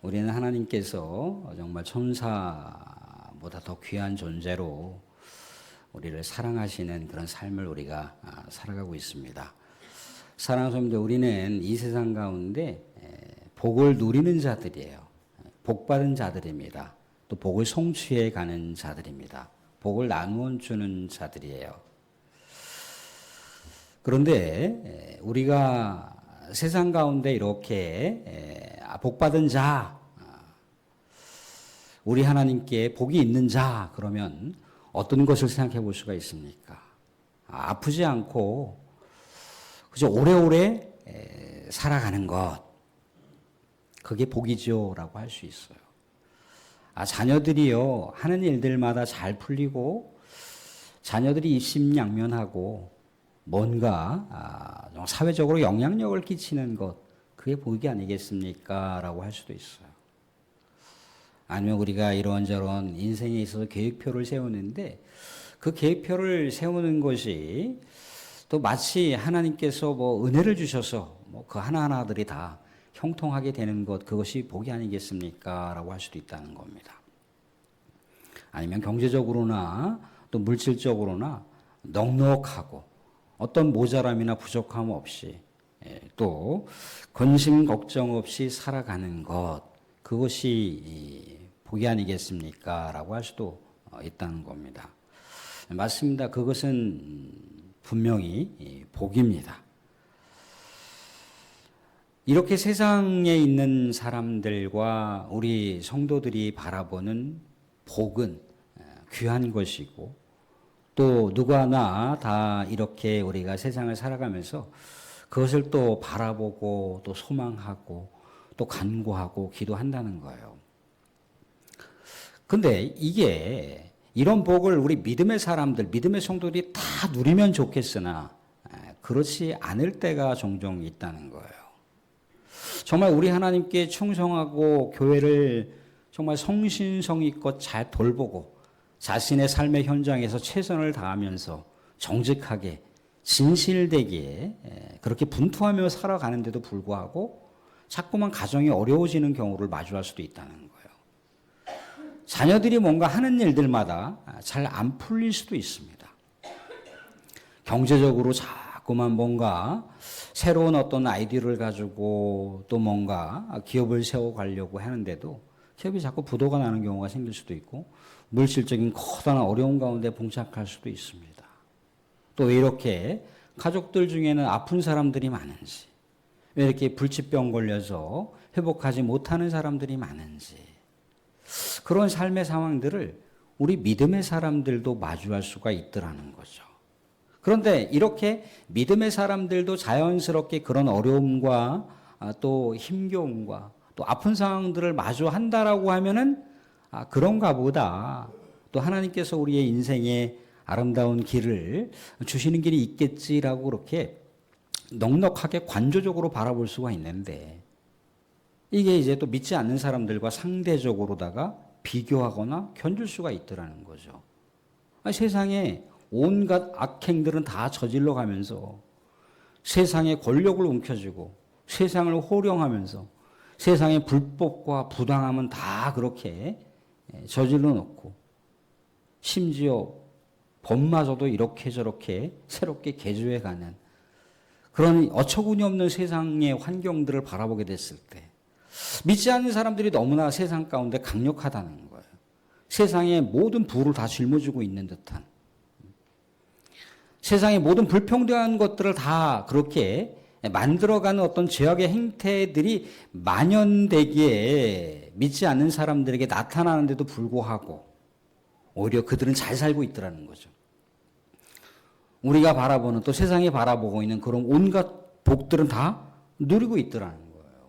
우리는 하나님께서 정말 천사보다 더 귀한 존재로 우리를 사랑하시는 그런 삶을 우리가 살아가고 있습니다. 사랑하는 성도들, 우리는 이 세상 가운데 복을 누리는 자들이에요. 복받은 자들입니다. 또 복을 성취해 가는 자들입니다. 복을 나누어 주는 자들이에요. 그런데 우리가 세상 가운데 이렇게 복받은 자, 우리 하나님께 복이 있는 자, 그러면 어떤 것을 생각해 볼 수가 있습니까? 아프지 않고 그저 오래오래 살아가는 것, 그게 복이죠 라고 할 수 있어요. 자녀들이요 하는 일들마다 잘 풀리고 자녀들이 입심양면하고 뭔가 사회적으로 영향력을 끼치는 것, 그게 복이 아니겠습니까? 라고 할 수도 있어요. 아니면 우리가 이런저런 인생에 있어서 계획표를 세우는데 그 계획표를 세우는 것이 또 마치 하나님께서 은혜를 주셔서 그 하나하나들이 다 형통하게 되는 것, 그것이 복이 아니겠습니까? 라고 할 수도 있다는 겁니다. 아니면 경제적으로나 또 물질적으로나 넉넉하고 어떤 모자람이나 부족함 없이 또 근심 걱정 없이 살아가는 것, 그것이 복이 아니겠습니까? 라고 할 수도 있다는 겁니다. 맞습니다. 그것은 분명히 복입니다. 이렇게 세상에 있는 사람들과 우리 성도들이 바라보는 복은 귀한 것이고, 또 누구나 다 이렇게 우리가 세상을 살아가면서 그것을 또 바라보고 또 소망하고 또 간구하고 기도한다는 거예요. 근데 이게 이런 복을 우리 믿음의 사람들, 믿음의 성도들이 다 누리면 좋겠으나 그렇지 않을 때가 종종 있다는 거예요. 정말 우리 하나님께 충성하고 교회를 정말 성신성의껏 잘 돌보고 자신의 삶의 현장에서 최선을 다하면서 정직하게 진실되게 그렇게 분투하며 살아가는데도 불구하고 자꾸만 가정이 어려워지는 경우를 마주할 수도 있다는 거예요. 자녀들이 뭔가 하는 일들마다 잘 안 풀릴 수도 있습니다. 경제적으로 자꾸만 뭔가 새로운 어떤 아이디어를 가지고 또 뭔가 기업을 세워가려고 하는데도 기업이 자꾸 부도가 나는 경우가 생길 수도 있고, 물질적인 커다란 어려운 가운데 봉착할 수도 있습니다. 또 왜 이렇게 가족들 중에는 아픈 사람들이 많은지, 왜 이렇게 불치병 걸려서 회복하지 못하는 사람들이 많은지, 그런 삶의 상황들을 우리 믿음의 사람들도 마주할 수가 있더라는 거죠. 그런데 이렇게 믿음의 사람들도 자연스럽게 그런 어려움과 또 힘겨움과 또 아픈 상황들을 마주한다라고 하면은 그런가 보다, 또 하나님께서 우리의 인생에 아름다운 길을 주시는 길이 있겠지라고 그렇게 넉넉하게 관조적으로 바라볼 수가 있는데, 이게 이제 또 믿지 않는 사람들과 상대적으로다가 비교하거나 견줄 수가 있더라는 거죠. 세상에 온갖 악행들은 다 저질러 가면서 세상의 권력을 움켜쥐고 세상을 호령하면서 세상의 불법과 부당함은 다 그렇게 저질러 놓고, 심지어 법마저도 이렇게 저렇게 새롭게 개조해가는 그런 어처구니 없는 세상의 환경들을 바라보게 됐을 때 믿지 않는 사람들이 너무나 세상 가운데 강력하다는 거예요. 세상의 모든 부를 다 짊어지고 있는 듯한, 세상의 모든 불평등한 것들을 다 그렇게 만들어가는 어떤 죄악의 행태들이 만연되기에 믿지 않는 사람들에게 나타나는데도 불구하고 오히려 그들은 잘 살고 있더라는 거죠. 우리가 바라보는, 또 세상이 바라보고 있는 그런 온갖 복들은 다 누리고 있더라는 거예요.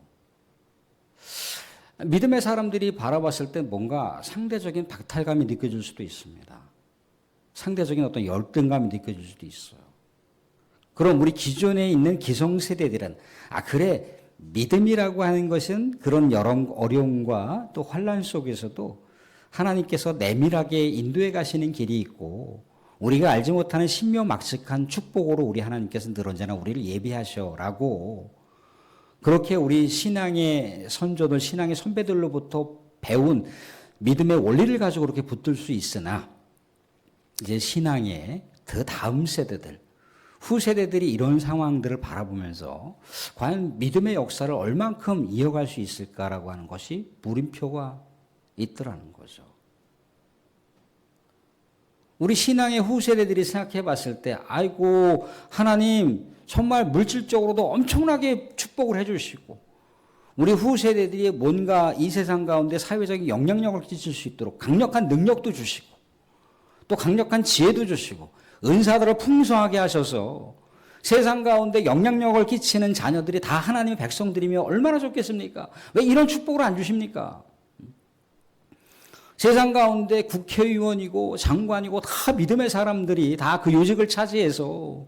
믿음의 사람들이 바라봤을 때 뭔가 상대적인 박탈감이 느껴질 수도 있습니다. 상대적인 어떤 열등감이 느껴질 수도 있어요. 그럼 우리 기존에 있는 기성세대들은 그래, 믿음이라고 하는 것은 그런 여러 어려움과 또 환난 속에서도 하나님께서 내밀하게 인도해 가시는 길이 있고, 우리가 알지 못하는 신묘막측한 축복으로 우리 하나님께서 늘 언제나 우리를 예비하셔라고 그렇게 우리 신앙의 선조들, 신앙의 선배들로부터 배운 믿음의 원리를 가지고 그렇게 붙들 수 있으나 이제 신앙의 그 다음 세대들, 후세대들이 이런 상황들을 바라보면서 과연 믿음의 역사를 얼만큼 이어갈 수 있을까라고 하는 것이 물음표가 있더라는 거죠. 우리 신앙의 후세대들이 생각해 봤을 때 아이고 하나님 정말 물질적으로도 엄청나게 축복을 해주시고 우리 후세대들이 뭔가 이 세상 가운데 사회적인 영향력을 끼칠 수 있도록 강력한 능력도 주시고 또 강력한 지혜도 주시고 은사들을 풍성하게 하셔서 세상 가운데 영향력을 끼치는 자녀들이 다 하나님의 백성들이며 얼마나 좋겠습니까? 왜 이런 축복을 안 주십니까? 세상 가운데 국회의원이고 장관이고 다 믿음의 사람들이 다 그 요직을 차지해서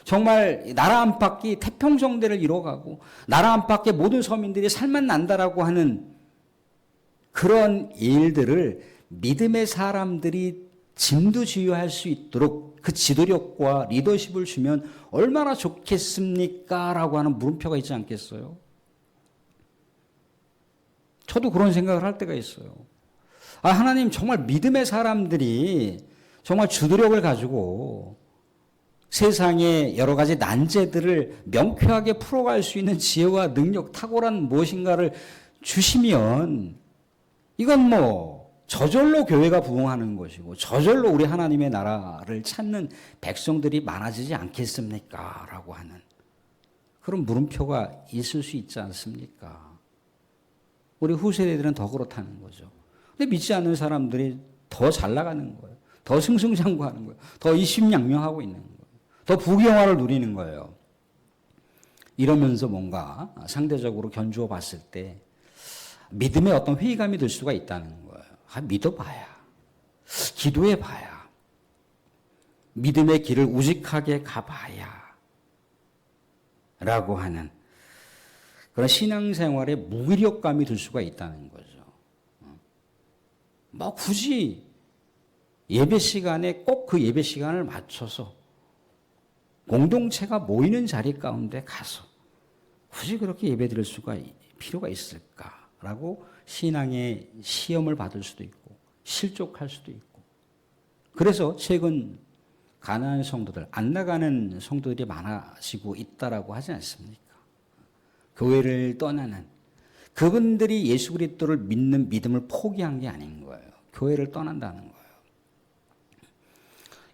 정말 나라 안팎이 태평성대를 이뤄가고 나라 안팎의 모든 서민들이 살만 난다라고 하는 그런 일들을 믿음의 사람들이 진두지휘할 수 있도록 그 지도력과 리더십을 주면 얼마나 좋겠습니까? 라고 하는 물음표가 있지 않겠어요? 저도 그런 생각을 할 때가 있어요. 아, 하나님 정말 믿음의 사람들이 정말 주도력을 가지고 세상의 여러 가지 난제들을 명쾌하게 풀어갈 수 있는 지혜와 능력, 탁월한 무엇인가를 주시면 이건 뭐 저절로 교회가 부흥하는 것이고 저절로 우리 하나님의 나라를 찾는 백성들이 많아지지 않겠습니까? 라고 하는 그런 물음표가 있을 수 있지 않습니까? 우리 후세대들은 더 그렇다는 거죠. 근데 믿지 않는 사람들이 더 잘 나가는 거예요. 더 승승장구하는 거예요. 더 이심양명하고 있는 거예요. 더 부귀영화를 누리는 거예요. 이러면서 뭔가 상대적으로 견주어 봤을 때 믿음의 어떤 회의감이 들 수가 있다는 거예요. 아, 믿어봐야, 기도해봐야, 믿음의 길을 우직하게 가봐야 라고 하는 그런 신앙생활에 무기력감이 들 수가 있다는 거죠. 뭐 굳이 예배 시간에 꼭 그 예배 시간을 맞춰서 공동체가 모이는 자리 가운데 가서 굳이 그렇게 예배 드릴 수가 필요가 있을까라고 신앙의 시험을 받을 수도 있고 실족할 수도 있고 그래서 최근 가난한 성도들, 안 나가는 성도들이 많아지고 있다라고 하지 않습니까? 교회를 떠나는 그분들이 예수 그리스도를 믿는 믿음을 포기한 게 아닌 거예요. 교회를 떠난다는 거예요.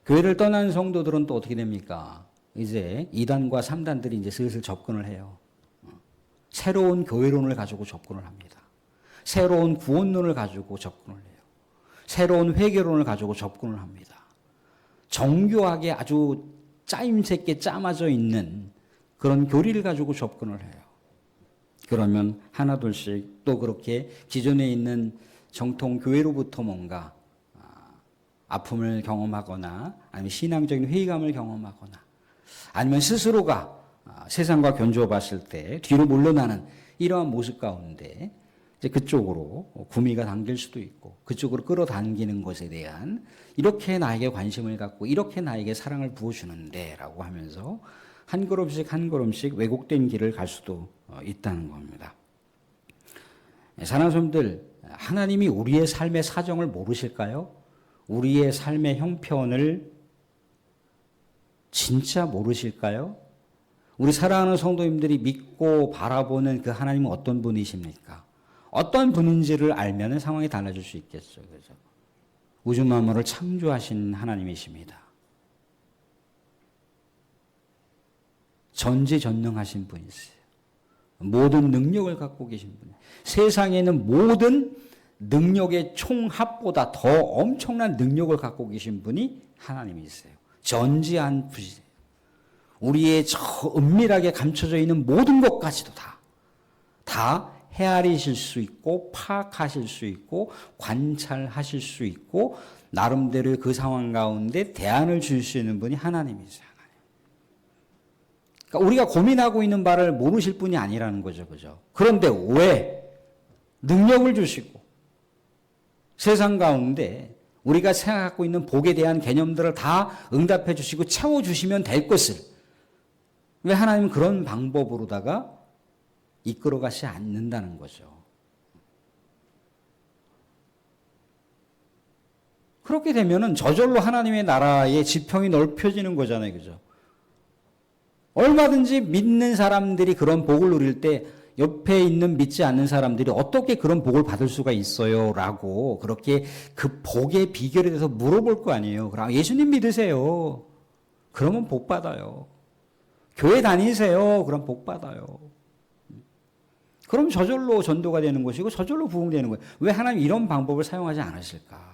교회를 떠난 성도들은 또 어떻게 됩니까? 이제 2단과 3단들이 이제 슬슬 접근을 해요. 새로운 교회론을 가지고 접근을 합니다. 새로운 구원론을 가지고 접근을 해요. 새로운 회개론을 가지고 접근을 합니다. 정교하게 아주 짜임새게 짜맞아 있는 그런 교리를 가지고 접근을 해요. 그러면 하나둘씩 또 그렇게 기존에 있는 정통 교회로부터 뭔가 아픔을 경험하거나 아니면 신앙적인 회의감을 경험하거나 아니면 스스로가 세상과 견주어 봤을 때 뒤로 물러나는 이러한 모습 가운데 이제 그쪽으로 구미가 당길 수도 있고 그쪽으로 끌어당기는 것에 대한 이렇게 나에게 관심을 갖고 이렇게 나에게 사랑을 부어주는데 라고 하면서 한 걸음씩 한 걸음씩 왜곡된 길을 갈 수도 있다는 겁니다. 사랑하는 성도들, 하나님이 우리의 삶의 사정을 모르실까요? 우리의 삶의 형편을 진짜 모르실까요? 우리 사랑하는 성도님들이 믿고 바라보는 그 하나님은 어떤 분이십니까? 어떤 분인지를 알면 상황이 달라질 수 있겠죠. 그죠? 우주 만물을 창조하신 하나님이십니다. 전지전능하신 분이세요. 모든 능력을 갖고 계신 분. 세상에 있는 모든 능력의 총합보다 더 엄청난 능력을 갖고 계신 분이 하나님이세요. 전지한 분이세요. 우리의 저 은밀하게 감춰져 있는 모든 것까지도 다 헤아리실 수 있고 파악하실 수 있고 관찰하실 수 있고 나름대로 그 상황 가운데 대안을 줄 수 있는 분이 하나님이세요. 그러니까 우리가 고민하고 있는 바를 모르실 분이 아니라는 거죠. 그죠? 그런데 왜 능력을 주시고 세상 가운데 우리가 생각하고 있는 복에 대한 개념들을 다 응답해 주시고 채워주시면 될 것을 왜 하나님은 그런 방법으로다가 이끌어가지 않는다는 거죠. 그렇게 되면은 저절로 하나님의 나라의 지평이 넓혀지는 거잖아요. 그죠? 얼마든지 믿는 사람들이 그런 복을 누릴 때 옆에 있는 믿지 않는 사람들이 어떻게 그런 복을 받을 수가 있어요? 라고 그렇게 그 복의 비결에 대해서 물어볼 거 아니에요. 그럼 예수님 믿으세요. 그러면 복 받아요. 교회 다니세요. 그럼 복 받아요. 그럼 저절로 전도가 되는 것이고 저절로 부흥되는 거예요. 왜 하나님 이런 방법을 사용하지 않으실까?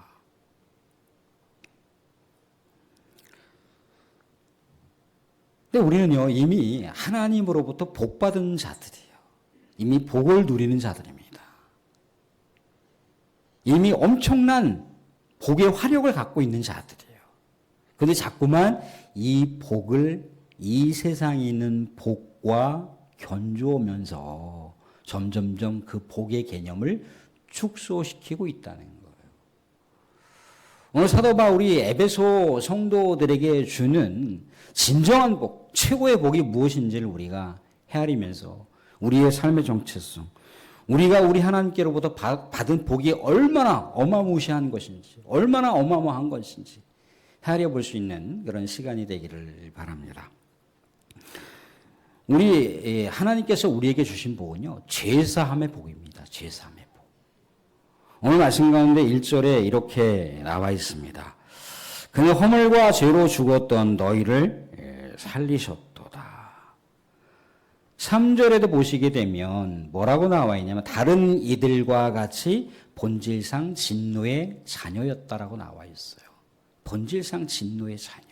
근데 우리는요, 이미 하나님으로부터 복 받은 자들이에요. 이미 복을 누리는 자들입니다. 이미 엄청난 복의 화력을 갖고 있는 자들이에요. 그런데 자꾸만 이 복을 이 세상에 있는 복과 견주오면서 점점점 그 복의 개념을 축소시키고 있다는 거예요. 오늘 사도 바울이 에베소 성도들에게 주는 진정한 복, 최고의 복이 무엇인지를 우리가 헤아리면서 우리의 삶의 정체성, 우리가 우리 하나님께로부터 받은 복이 얼마나 어마무시한 것인지, 얼마나 어마어마한 것인지 헤아려 볼 수 있는 그런 시간이 되기를 바랍니다. 우리 하나님께서 우리에게 주신 복은요, 죄사함의 복입니다. 죄사함의 복. 오늘 말씀 가운데 1절에 이렇게 나와 있습니다. 그는 허물과 죄로 죽었던 너희를 살리셨도다. 3절에도 보시게 되면 뭐라고 나와 있냐면 다른 이들과 같이 본질상 진노의 자녀였다라고 나와 있어요. 본질상 진노의 자녀.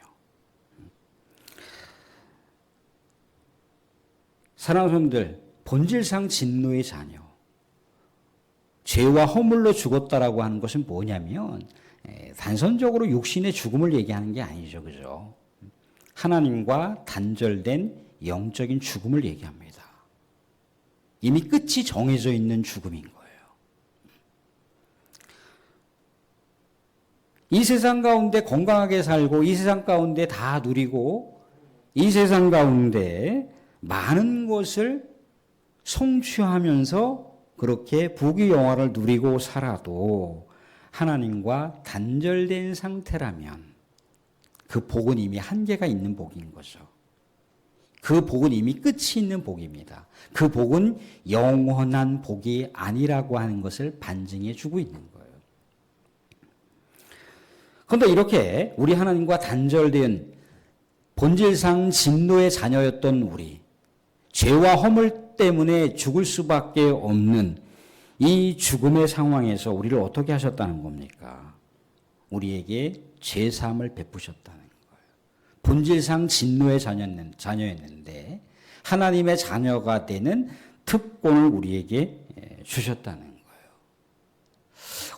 사랑하는 성도들, 본질상 진노의 자녀. 죄와 허물로 죽었다라고 하는 것은 뭐냐면 단선적으로 육신의 죽음을 얘기하는 게 아니죠. 그죠? 하나님과 단절된 영적인 죽음을 얘기합니다. 이미 끝이 정해져 있는 죽음인 거예요. 이 세상 가운데 건강하게 살고 이 세상 가운데 다 누리고 이 세상 가운데 많은 것을 성취하면서 그렇게 부귀 영화를 누리고 살아도 하나님과 단절된 상태라면 그 복은 이미 한계가 있는 복인 거죠. 그 복은 이미 끝이 있는 복입니다. 그 복은 영원한 복이 아니라고 하는 것을 반증해 주고 있는 거예요. 그런데 이렇게 우리 하나님과 단절된 본질상 진노의 자녀였던 우리, 죄와 허물 때문에 죽을 수밖에 없는 이 죽음의 상황에서 우리를 어떻게 하셨다는 겁니까? 우리에게 죄사함을 베푸셨다는 거예요. 본질상 진노의 자녀였는데 하나님의 자녀가 되는 특권을 우리에게 주셨다는 거예요.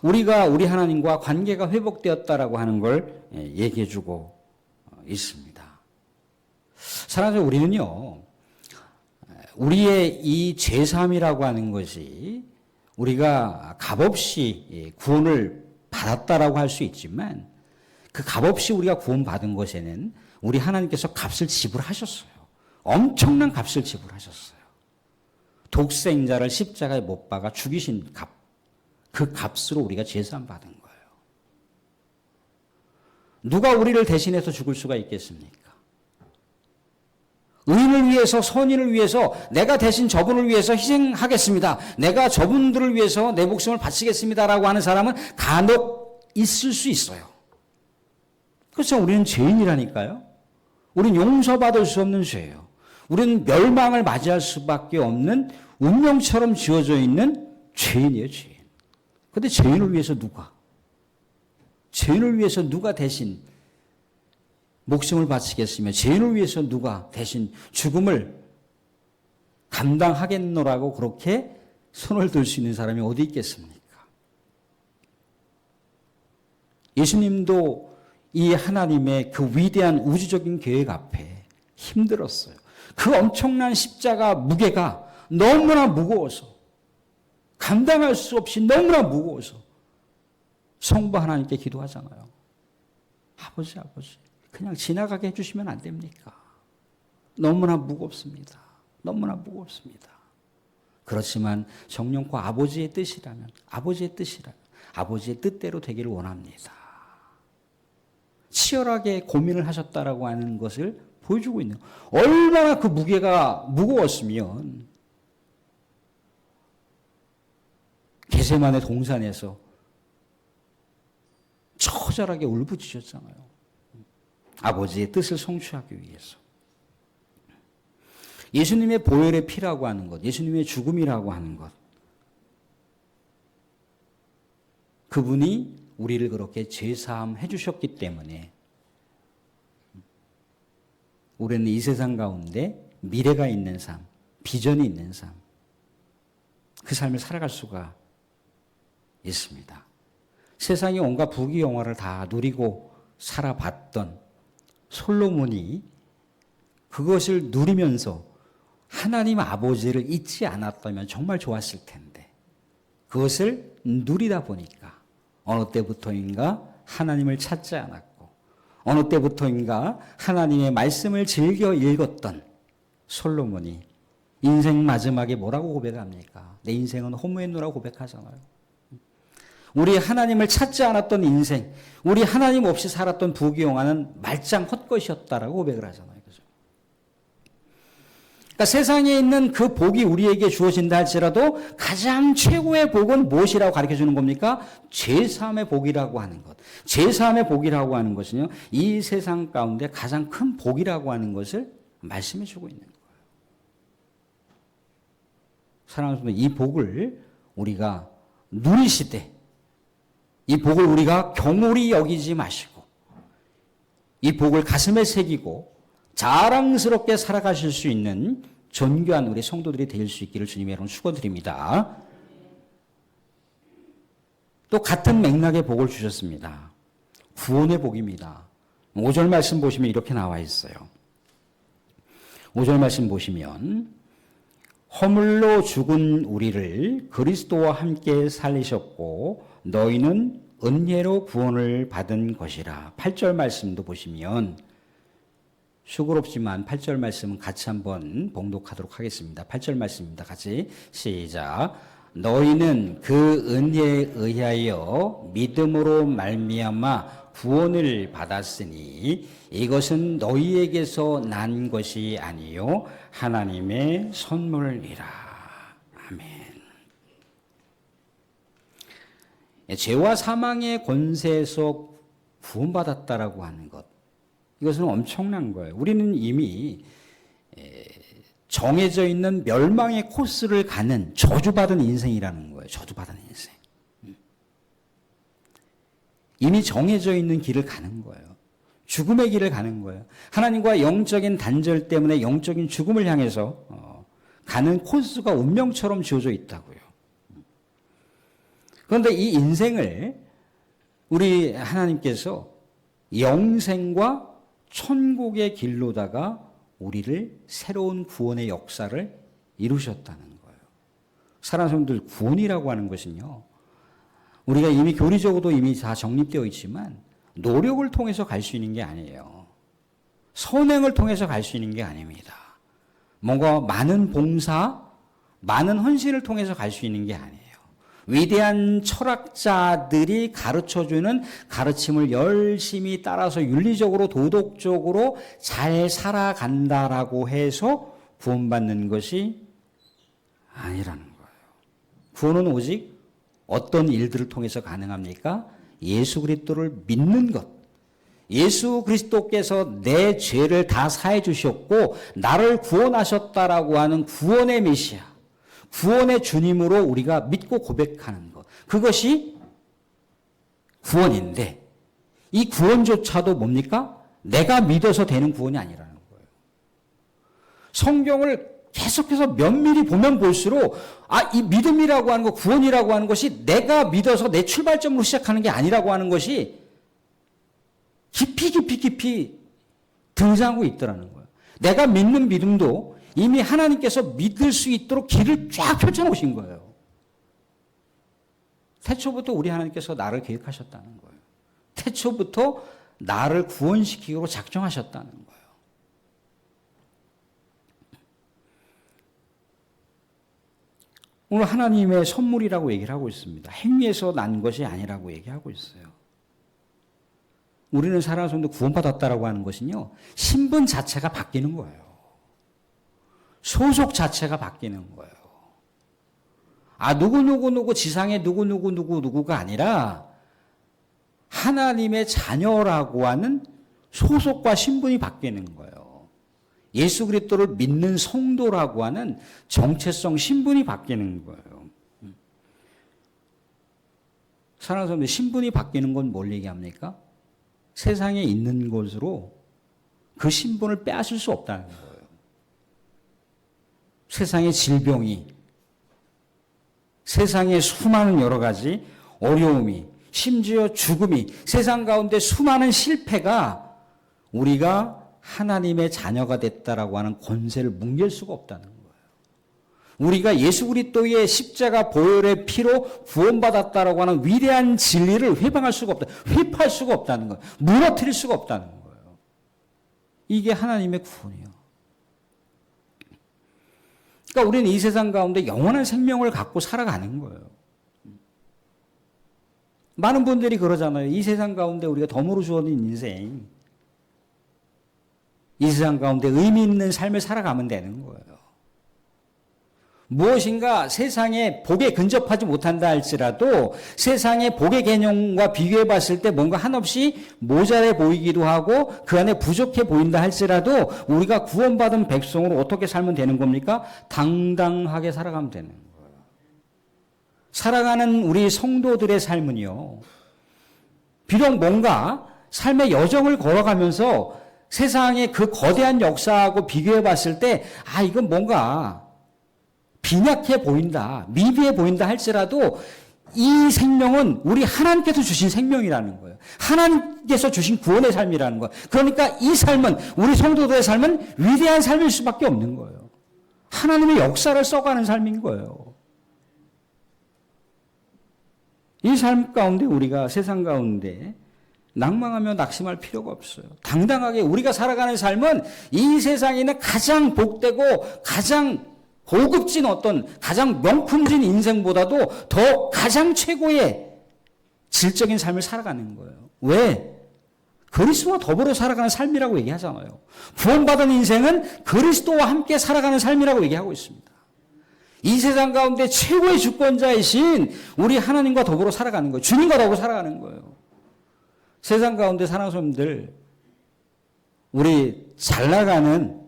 우리가 우리 하나님과 관계가 회복되었다라고 하는 걸 얘기해 주고 있습니다. 사랑하는 우리는요, 우리의 이 죄사함이라고 하는 것이 우리가 값없이 구원을 받았다라고 할 수 있지만 그 값없이 우리가 구원받은 것에는 우리 하나님께서 값을 지불하셨어요. 엄청난 값을 지불하셨어요. 독생자를 십자가에 못 박아 죽이신 값, 그 값으로 우리가 죄사함 받은 거예요. 누가 우리를 대신해서 죽을 수가 있겠습니까? 의인을 위해서, 선인을 위해서 내가 대신 저분을 위해서 희생하겠습니다. 내가 저분들을 위해서 내 목숨을 바치겠습니다라고 하는 사람은 간혹 있을 수 있어요. 그렇죠. 우리는 죄인이라니까요. 우리는 용서받을 수 없는 죄예요. 우리는 멸망을 맞이할 수밖에 없는 운명처럼 지어져 있는 죄인이에요. 죄인. 그런데 죄인을 위해서 누가? 죄인을 위해서 누가 대신 목숨을 바치겠으며 죄인을 위해서 누가 대신 죽음을 감당하겠노라고 그렇게 손을 들 수 있는 사람이 어디 있겠습니까? 예수님도 이 하나님의 그 위대한 우주적인 계획 앞에 힘들었어요. 그 엄청난 십자가 무게가 너무나 무거워서 감당할 수 없이 너무나 무거워서 성부 하나님께 기도하잖아요. 아버지 그냥 지나가게 해주시면 안 됩니까? 너무나 무겁습니다. 너무나 무겁습니다. 그렇지만 정령코 아버지의 뜻이라면 아버지의 뜻대로 되기를 원합니다. 치열하게 고민을 하셨다라고 하는 것을 보여주고 있는 거예요. 얼마나 그 무게가 무거웠으면 겟세마네 동산에서 처절하게 울부짖었잖아요. 아버지의 뜻을 성취하기 위해서. 예수님의 보혈의 피라고 하는 것, 예수님의 죽음이라고 하는 것, 그분이 우리를 그렇게 죄사함 해주셨기 때문에 우리는 이 세상 가운데 미래가 있는 삶, 비전이 있는 삶, 그 삶을 살아갈 수가 있습니다. 세상의 온갖 부귀영화를 다 누리고 살아봤던 솔로몬이 그것을 누리면서 하나님 아버지를 잊지 않았다면 정말 좋았을 텐데, 그것을 누리다 보니까 어느 때부터인가 하나님을 찾지 않았고, 어느 때부터인가 하나님의 말씀을 즐겨 읽었던 솔로몬이 인생 마지막에 뭐라고 고백합니까? 내 인생은 허무했노라고 고백하잖아요. 우리 하나님을 찾지 않았던 인생, 우리 하나님 없이 살았던 부귀영화는 말짱 헛것이었다라고 고백을 하잖아요. 그죠? 그러니까 세상에 있는 그 복이 우리에게 주어진다 할지라도 가장 최고의 복은 무엇이라고 가르쳐 주는 겁니까? 죄사함의 복이라고 하는 것. 죄사함의 복이라고 하는 것은요, 이 세상 가운데 가장 큰 복이라고 하는 것을 말씀해 주고 있는 거예요. 사랑하는 분들, 이 복을 우리가 누리시되, 이 복을 우리가 경홀히 여기지 마시고, 이 복을 가슴에 새기고 자랑스럽게 살아가실 수 있는 존귀한 우리 성도들이 될 수 있기를 주님의 이름으로 축원드립니다. 또 같은 맥락의 복을 주셨습니다. 구원의 복입니다. 5절 말씀 보시면 이렇게 나와 있어요. 5절 말씀 보시면 허물로 죽은 우리를 그리스도와 함께 살리셨고 너희는 은혜로 구원을 받은 것이라. 8절 말씀도 보시면 수고롭지만 8절 말씀은 같이 한번 봉독하도록 하겠습니다. 8절 말씀입니다. 같이 시작. 너희는 그 은혜에 의하여 믿음으로 말미암아 구원을 받았으니 이것은 너희에게서 난 것이 아니요 하나님의 선물이라. 아멘. 죄와 사망의 권세에서 구원받았다라고 하는 것, 이것은 엄청난 거예요. 우리는 이미 정해져 있는 멸망의 코스를 가는 저주받은 인생이라는 거예요. 저주받은 인생. 이미 정해져 있는 길을 가는 거예요. 죽음의 길을 가는 거예요. 하나님과 영적인 단절 때문에 영적인 죽음을 향해서 가는 코스가 운명처럼 주어져 있다고요. 그런데 이 인생을 우리 하나님께서 영생과 천국의 길로다가 우리를 새로운 구원의 역사를 이루셨다는 거예요. 사랑하는 성도들, 구원이라고 하는 것은요, 우리가 이미 교리적으로도 이미 다 정립되어 있지만 노력을 통해서 갈 수 있는 게 아니에요. 선행을 통해서 갈 수 있는 게 아닙니다. 뭔가 많은 봉사, 많은 헌신을 통해서 갈 수 있는 게 아니에요. 위대한 철학자들이 가르쳐주는 가르침을 열심히 따라서 윤리적으로 도덕적으로 잘 살아간다라고 해서 구원받는 것이 아니라는 거예요. 구원은 오직 어떤 일들을 통해서 가능합니까? 예수 그리스도를 믿는 것. 예수 그리스도께서 내 죄를 다 사해 주셨고 나를 구원하셨다라고 하는 구원의 메시아, 구원의 주님으로 우리가 믿고 고백하는 것, 그것이 구원인데, 이 구원조차도 뭡니까? 내가 믿어서 되는 구원이 아니라는 거예요. 성경을 계속해서 면밀히 보면 볼수록 이 믿음이라고 하는 것, 구원이라고 하는 것이 내가 믿어서 내 출발점으로 시작하는 게 아니라고 하는 것이 깊이 등장하고 있더라는 거예요. 내가 믿는 믿음도 이미 하나님께서 믿을 수 있도록 길을 쫙 펼쳐놓으신 거예요. 태초부터 우리 하나님께서 나를 계획하셨다는 거예요. 태초부터 나를 구원시키기로 작정하셨다는 거예요. 오늘 하나님의 선물이라고 얘기를 하고 있습니다. 행위에서 난 것이 아니라고 얘기하고 있어요. 우리는 살아가는 사람도 구원받았다라고 하는 것은요, 신분 자체가 바뀌는 거예요. 소속 자체가 바뀌는 거예요. 누구 지상의 누구가 아니라 하나님의 자녀라고 하는 소속과 신분이 바뀌는 거예요. 예수 그리스도를 믿는 성도라고 하는 정체성 신분이 바뀌는 거예요. 사랑하는 사람들, 신분이 바뀌는 건 뭘 얘기합니까? 세상에 있는 것으로 그 신분을 빼앗을 수 없다는 거예요. 세상의 질병이, 세상의 수많은 여러 가지 어려움이, 심지어 죽음이, 세상 가운데 수많은 실패가 우리가 하나님의 자녀가 됐다라고 하는 권세를 뭉갤 수가 없다는 거예요. 우리가 예수 그리스도의 십자가 보혈의 피로 구원받았다라고 하는 위대한 진리를 회방할 수가 없다. 회파할 수가 없다는 거예요. 무너뜨릴 수가 없다는 거예요. 이게 하나님의 구원이에요. 그러니까 우리는 이 세상 가운데 영원한 생명을 갖고 살아가는 거예요. 많은 분들이 그러잖아요. 이 세상 가운데 우리가 덤으로 주어진 인생, 이 세상 가운데 의미 있는 삶을 살아가면 되는 거예요. 무엇인가 세상의 복에 근접하지 못한다 할지라도 세상의 복의 개념과 비교해 봤을 때 뭔가 한없이 모자래 보이기도 하고 그 안에 부족해 보인다 할지라도 우리가 구원받은 백성으로 어떻게 살면 되는 겁니까? 당당하게 살아가면 되는 거예요. 살아가는 우리 성도들의 삶은요, 비록 뭔가 삶의 여정을 걸어가면서 세상의 그 거대한 역사하고 비교해 봤을 때 이건 뭔가 빈약해 보인다, 미비해 보인다 할지라도 이 생명은 우리 하나님께서 주신 생명이라는 거예요. 하나님께서 주신 구원의 삶이라는 거예요. 그러니까 이 삶은, 우리 성도들의 삶은 위대한 삶일 수밖에 없는 거예요. 하나님의 역사를 써가는 삶인 거예요. 이 삶 가운데 우리가 세상 가운데 낭망하며 낙심할 필요가 없어요. 당당하게 우리가 살아가는 삶은 이 세상에 있는 가장 복되고 가장 고급진 어떤 가장 명품진 인생보다도 더 가장 최고의 질적인 삶을 살아가는 거예요. 왜? 그리스도와 더불어 살아가는 삶이라고 얘기하잖아요. 구원받은 인생은 그리스도와 함께 살아가는 삶이라고 얘기하고 있습니다. 이 세상 가운데 최고의 주권자이신 우리 하나님과 더불어 살아가는 거예요. 주님과 더불어 살아가는 거예요. 세상 가운데 사는 사람들, 우리 잘 나가는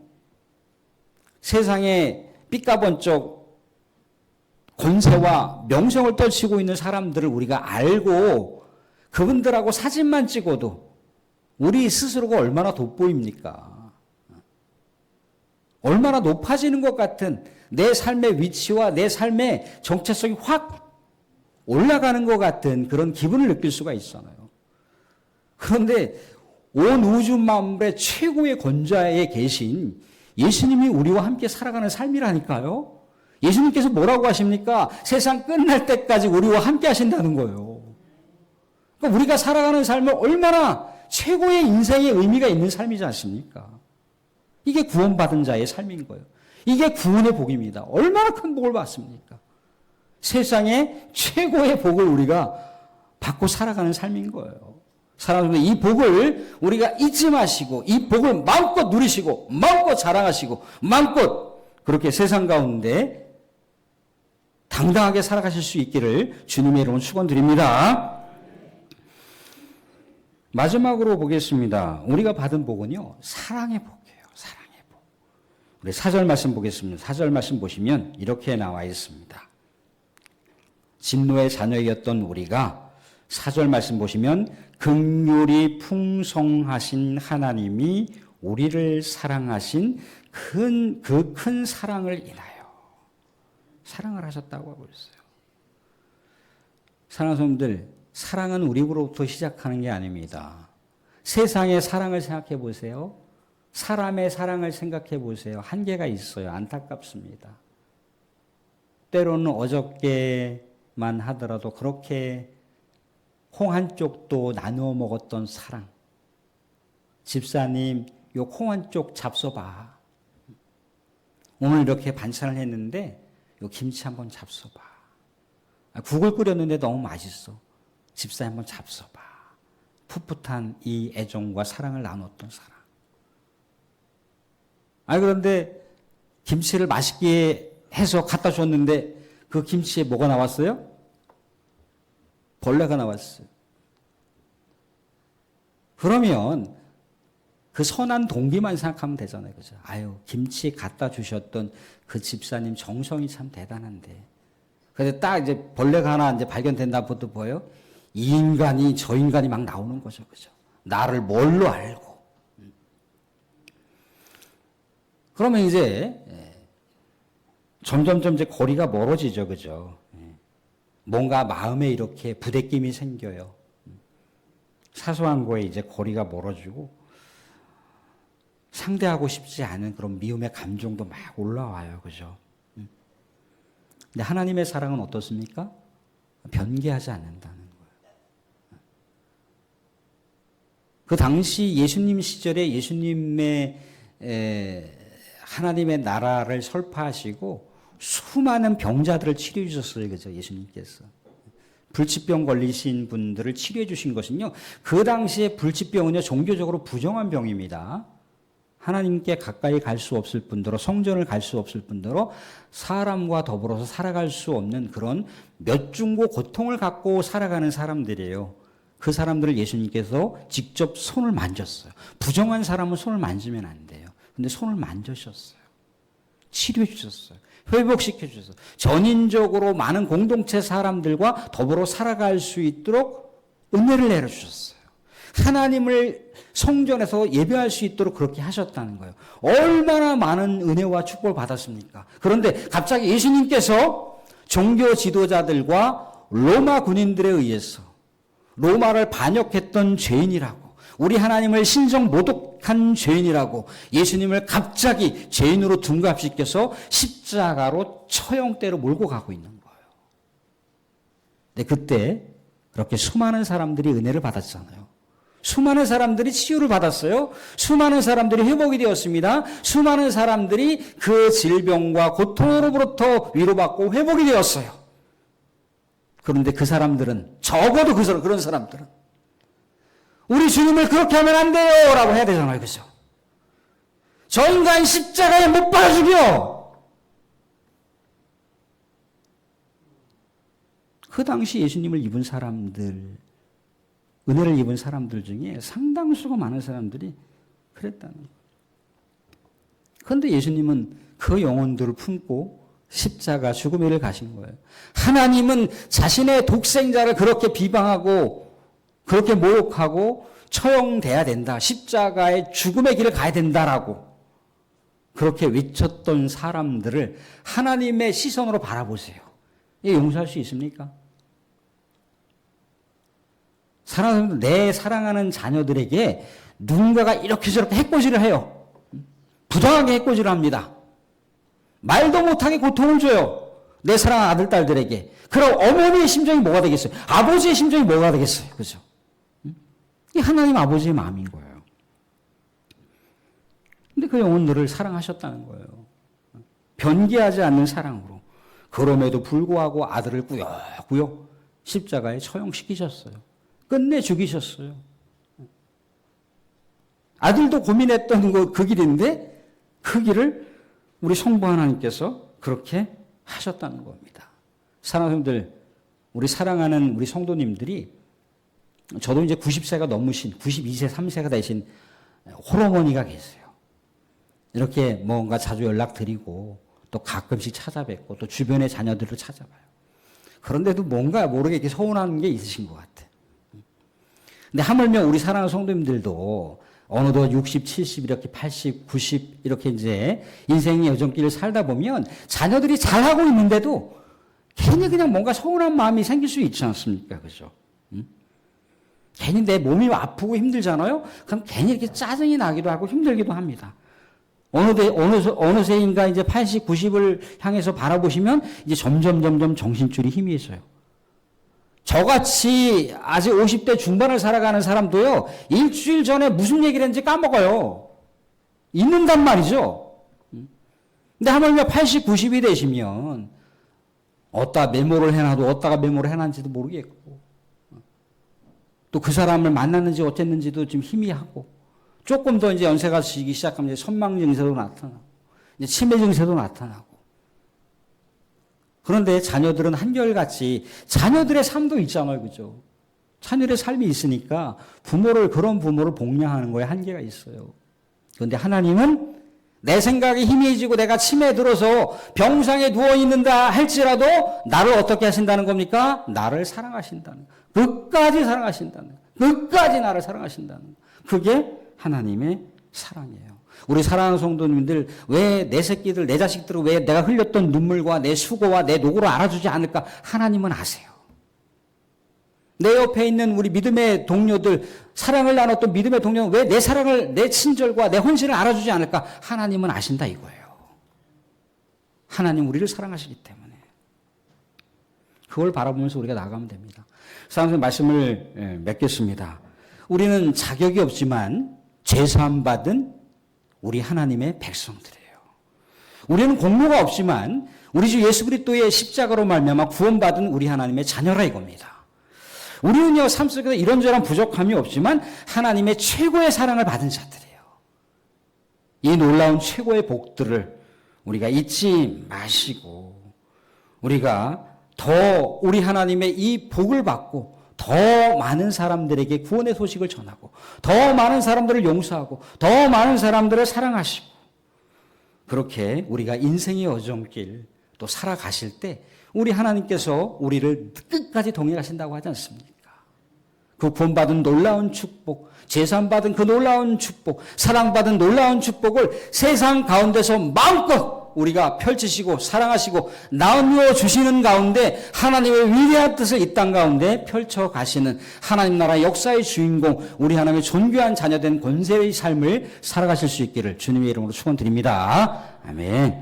세상에 삐까번쩍 권세와 명성을 떨치고 있는 사람들을 우리가 알고 그분들하고 사진만 찍어도 우리 스스로가 얼마나 돋보입니까? 얼마나 높아지는 것 같은 내 삶의 위치와 내 삶의 정체성이 확 올라가는 것 같은 그런 기분을 느낄 수가 있잖아요. 그런데 온 우주 만물의 최고의 권좌에 계신 예수님이 우리와 함께 살아가는 삶이라니까요. 예수님께서 뭐라고 하십니까? 세상 끝날 때까지 우리와 함께 하신다는 거예요. 그러니까 우리가 살아가는 삶은 얼마나 최고의 인생의 의미가 있는 삶이지 않습니까? 이게 구원받은 자의 삶인 거예요. 이게 구원의 복입니다. 얼마나 큰 복을 받습니까? 세상의 최고의 복을 우리가 받고 살아가는 삶인 거예요. 사랑하는 이 복을 우리가 잊지 마시고 이 복을 마음껏 누리시고 마음껏 자랑하시고 마음껏 그렇게 세상 가운데 당당하게 살아가실 수 있기를 주님의 이름으로 축원드립니다. 마지막으로 보겠습니다. 우리가 받은 복은요, 사랑의 복이에요. 사랑의 복. 우리 4절 말씀 보겠습니다. 4절 말씀 보시면 이렇게 나와 있습니다. 진노의 자녀였던 우리가 4절 말씀 보시면 긍휼이 풍성하신 하나님이 우리를 사랑하신 그 큰 사랑을 인하여 사랑을 하셨다고 하고 있어요. 사랑하는 사람들, 사랑은 우리로부터 시작하는 게 아닙니다. 세상의 사랑을 생각해 보세요. 사람의 사랑을 생각해 보세요. 한계가 있어요. 안타깝습니다. 때로는 어저께만 하더라도 그렇게 콩 한 쪽도 나누어 먹었던 사랑. 집사님, 요 콩 한 쪽 잡숴봐. 오늘 이렇게 반찬을 했는데 요 김치 한번 잡숴봐. 국을 끓였는데 너무 맛있어. 집사에 한번 잡숴봐. 풋풋한 이 애정과 사랑을 나눴던 사람. 그런데 김치를 맛있게 해서 갖다 줬는데 그 김치에 뭐가 나왔어요? 벌레가 나왔어요. 그러면 그 선한 동기만 생각하면 되잖아요. 그죠? 김치 갖다 주셨던 그 집사님 정성이 참 대단한데. 그래서 딱 이제 벌레가 하나 이제 발견된다부터 보여요. 이 인간이 저 인간이 막 나오는 거죠. 그죠? 나를 뭘로 알고. 그러면 이제 점점점 이제 거리가 멀어지죠. 그죠? 뭔가 마음에 이렇게 부대낌이 생겨요. 사소한 거에 이제 거리가 멀어지고 상대하고 싶지 않은 그런 미움의 감정도 막 올라와요. 그죠? 근데 하나님의 사랑은 어떻습니까? 변개하지 않는다는 거예요. 그 당시 예수님 시절에 예수님의 하나님의 나라를 설파하시고 수많은 병자들을 치료해 주셨어요. 그죠? 예수님께서. 불치병 걸리신 분들을 치료해 주신 것은요. 그 당시에 불치병은요. 종교적으로 부정한 병입니다. 하나님께 가까이 갈 수 없을 뿐더러 성전을 갈 수 없을 뿐더러 사람과 더불어서 살아갈 수 없는 그런 몇 중고 고통을 갖고 살아가는 사람들이에요. 그 사람들을 예수님께서 직접 손을 만졌어요. 부정한 사람은 손을 만지면 안 돼요. 근데 손을 만져주셨어요. 치료해 주셨어요. 회복시켜 주셨어요. 전인적으로 많은 공동체 사람들과 더불어 살아갈 수 있도록 은혜를 내려주셨어요. 하나님을 성전에서 예배할 수 있도록 그렇게 하셨다는 거예요. 얼마나 많은 은혜와 축복을 받았습니까? 그런데 갑자기 예수님께서 종교 지도자들과 로마 군인들에 의해서 로마를 반역했던 죄인이라고, 우리 하나님을 신정 모독한 죄인이라고 예수님을 갑자기 죄인으로 둔갑시켜서 십자가로 처형대로 몰고 가고 있는 거예요. 근데 그때 그렇게 수많은 사람들이 은혜를 받았잖아요. 수많은 사람들이 치유를 받았어요. 수많은 사람들이 회복이 되었습니다. 수많은 사람들이 그 질병과 고통으로부터 위로받고 회복이 되었어요. 그런데 그 사람들은, 적어도 그런 사람들은 우리 주님을 그렇게 하면 안 돼요 라고 해야 되잖아요. 그죠? 저 인간 십자가에 못 박아 죽여. 그 당시 예수님을 입은 사람들, 은혜를 입은 사람들 중에 상당수가 많은 사람들이 그랬다는 거예요. 그런데 예수님은 그 영혼들을 품고 십자가 죽음의 길을 가신 거예요. 하나님은 자신의 독생자를 그렇게 비방하고 그렇게 모욕하고 처형돼야 된다. 십자가의 죽음의 길을 가야 된다라고 그렇게 외쳤던 사람들을 하나님의 시선으로 바라보세요. 이게 용서할 수 있습니까? 내 사랑하는 자녀들에게 누군가가 이렇게 저렇게 해코지를 해요. 부당하게 해코지를 합니다. 말도 못하게 고통을 줘요. 내 사랑하는 아들, 딸들에게. 그럼 어머니의 심정이 뭐가 되겠어요? 아버지의 심정이 뭐가 되겠어요? 그죠? 이게 하나님 아버지의 마음인 거예요. 근데 그 영혼들을 사랑하셨다는 거예요. 변개하지 않는 사랑으로. 그럼에도 불구하고 아들을 꾸역꾸역 십자가에 처형시키셨어요. 끝내 죽이셨어요. 아들도 고민했던 그 길인데 그 길을 우리 성부 하나님께서 그렇게 하셨다는 겁니다. 사랑하는 분들, 우리 사랑하는 우리 성도님들이, 저도 이제 90세가 넘으신 92세, 3세가 되신 홀어머니가 계세요. 이렇게 뭔가 자주 연락드리고 또 가끔씩 찾아뵙고 또 주변의 자녀들을 찾아봐요. 그런데도 뭔가 모르게 이렇게 서운한 게 있으신 것 같아요. 근데 하물며 우리 사랑하는 성도님들도 어느덧 60, 70, 이렇게 80, 90 이렇게 이제 인생의 여정길을 살다 보면 자녀들이 잘하고 있는데도 괜히 그냥 뭔가 서운한 마음이 생길 수 있지 않습니까? 그죠? 괜히 내 몸이 아프고 힘들잖아요? 그럼 괜히 이렇게 짜증이 나기도 하고 힘들기도 합니다. 어느새인가 이제 80, 90을 향해서 바라보시면 이제 점점 정신줄이 희미해져요. 저같이 아직 50대 중반을 살아가는 사람도요, 일주일 전에 무슨 얘기를 했는지 까먹어요. 있는단 말이죠. 근데 하물며 80, 90이 되시면 어디다 메모를 해놔도 어디다가 메모를 해놨는지도 모르겠고, 또 그 사람을 만났는지 어쨌는지도 좀 희미하고, 조금 더 이제 연세가 지기 시작하면 이제 선망 증세도 나타나고, 이제 치매 증세도 나타나고. 그런데 자녀들은 한결같이 자녀들의 삶도 있잖아요, 그죠? 자녀의 삶이 있으니까 그런 부모를 복양하는 거에 한계가 있어요. 그런데 하나님은 내 생각이 희미해지고 내가 치매에 들어서 병상에 누워있는다 할지라도 나를 어떻게 하신다는 겁니까? 나를 사랑하신다는 거. 끝까지 사랑하신다는 거. 끝까지 나를 사랑하신다는 거. 그게 하나님의 사랑이에요. 우리 사랑하는 성도님들, 왜 내 새끼들, 내 자식들을 왜 내가 흘렸던 눈물과 내 수고와 내 노고를 알아주지 않을까? 하나님은 아세요. 내 옆에 있는 우리 믿음의 동료들, 사랑을 나눴던 믿음의 동료는 왜 내 사랑을, 내 친절과 내 헌신을 알아주지 않을까? 하나님은 아신다 이거예요. 하나님 우리를 사랑하시기 때문에. 그걸 바라보면서 우리가 나가면 됩니다. 사랑하는 말씀을 맺겠습니다. 우리는 자격이 없지만 제사함받은 우리 하나님의 백성들이에요. 우리는 공로가 없지만 우리 주 예수 그리스도의 십자가로 말미암아 구원받은 우리 하나님의 자녀라 이겁니다. 우리는요, 삶 속에서 이런저런 부족함이 없지만 하나님의 최고의 사랑을 받은 자들이에요. 이 놀라운 최고의 복들을 우리가 잊지 마시고 우리가 더 우리 하나님의 이 복을 받고 더 많은 사람들에게 구원의 소식을 전하고 더 많은 사람들을 용서하고 더 많은 사람들을 사랑하시고 그렇게 우리가 인생의 여정길 또 살아가실 때 우리 하나님께서 우리를 끝까지 동행하신다고 하지 않습니까? 그 구원받은 놀라운 축복, 제산받은 그 놀라운 축복, 사랑받은 놀라운 축복을 세상 가운데서 마음껏 우리가 펼치시고 사랑하시고 나누어 주시는 가운데 하나님의 위대한 뜻을 이 땅 가운데 펼쳐 가시는 하나님 나라 역사의 주인공, 우리 하나님의 존귀한 자녀된 권세의 삶을 살아가실 수 있기를 주님의 이름으로 축원드립니다. 아멘.